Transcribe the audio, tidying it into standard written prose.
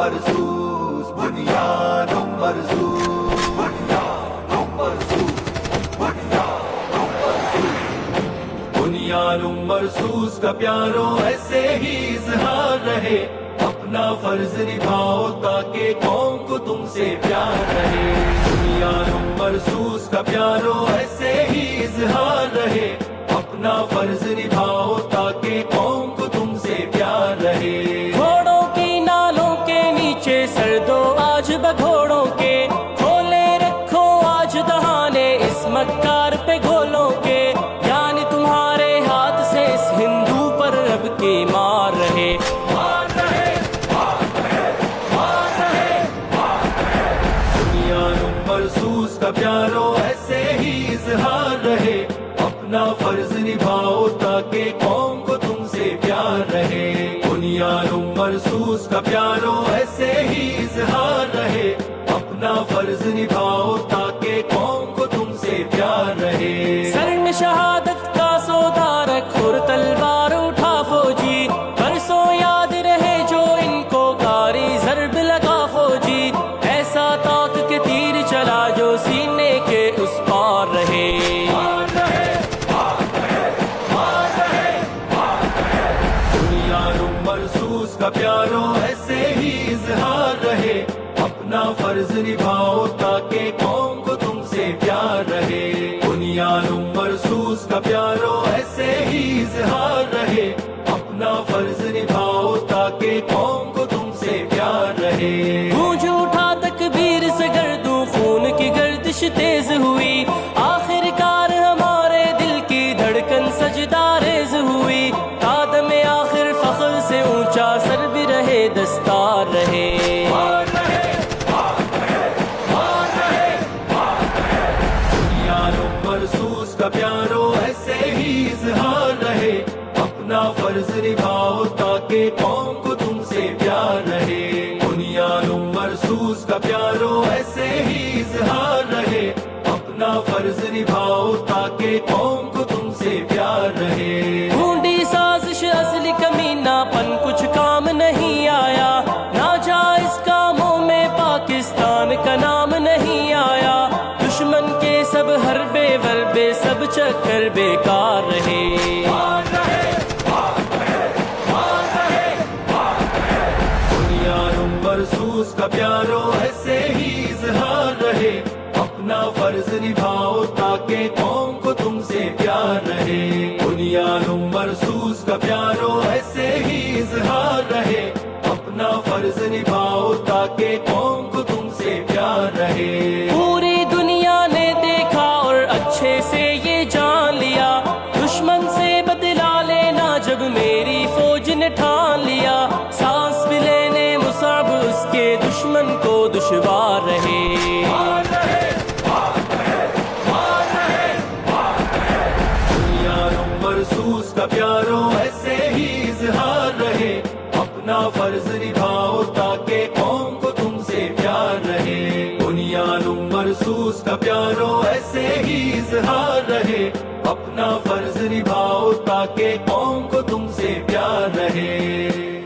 مرصوص بنیاد مرصوص بنیاد مرصوص بنیاد مرصوص کا پیاروں ایسے ہی اظہار رہے، اپنا فرض نبھاؤ تاکہ قوم کو تم سے پیار رہے۔ بنیاد مرصوص کا پیاروں ایسے ہی اظہار رہے، اپنا فرض نبھاؤ تاکہ قوم کو تم سے پیار رہے۔ گھوڑوں کی نالوں کے نیچے سر دو آج بگھوڑوں کے، کھولے رکھو آج دہانے اس مکار پہ گھولوں کے، یعنی تمہارے ہاتھ سے اس ہندو پر رب کی مار رہے۔ بنیاد مرصوص کا پیاروں ایسے ہی اظہار رہے، اپنا فرض نبھاؤ تاکہ قوم کو تم سے پیار رہے۔ بنیاد مرصوص کا پیاروں ایسے ہی اظہار رہے، اپنا فرض نبھاؤ تاکہ قوم کو تم سے پیار رہے۔ سر میں شہادت کا سودا رکھ اور تلوار اٹھا فوجی، برسوں یاد رہے جو ان کو کاری ضرب لگا فوجی، ایسا تاک کے تیر چلا جو سینے کے اس پار رہے۔ مرصوص کا پیاروں ایسے ہی اظہار رہے، اپنا فرض نبھاؤ تاکہ قوم کو تم سے پیار رہے۔ بنیاد مرصوص کا پیاروں ایسے ہی اظہار رہے، اپنا فرض نبھاؤ تاکہ قوم کو تم سے پیار رہے۔ گونج اٹھا تکبیر سے گردوں خون کی گردش تیز ہوئی، آخر کار ہمارے دل کی دھڑکن سجدہ ریز ہوئی، قدم آخر فخر سے اونچا سر بھی رہے دستار رہے۔ بنیاد مرصوص کا پیاروں ایسے ہی اظہار رہے، اپنا فرض نبھاؤ تاکہ قوم کو تم سے پیار رہے۔ بنیاد مرصوص کا پیاروں ایسے ہی اظہار رہے، اپنا فرض نبھاؤ تاکہ قوم کو تم سے پیار رہے۔ ڈھونڈی سازش اصلی کمینہ پن کچھ کام نہیں آیا، ناجائز کاموں میں پاکستان کا نام نہیں آیا، دشمن کے سب حربے وربے سب چکر بیکار رہے۔ بنیاد مرصوص کا پیاروں ایسے ہی اظہار رہے، اپنا فرض نبھاؤ تاکہ قوم کو تم سے پیار رہے۔ بنیاد مرصوص کا پیاروں ایسے ہی اظہار رہے، اپنا فرض نبھاؤ تاکہ قوم کو تم سے پیار رہے۔ پوری دنیا نے دیکھا اور اچھے سے یہ جان لیا، دشمن سے بدلا لینا جب میری فوج نے ٹھان لیا، سانس بھی لینے مصعب اس کے دشمن کو دشوار رہے۔ مرصوص کا پیاروں ایسے ہی اظہار رہے، اپنا فرض نبھاؤ تاکہ قوم کو تم سے پیار رہے۔ بنیاد مرصوص کا پیاروں ایسے ہی اظہار رہے، اپنا فرض نبھاؤ تاکہ قوم کو تم سے پیار رہے۔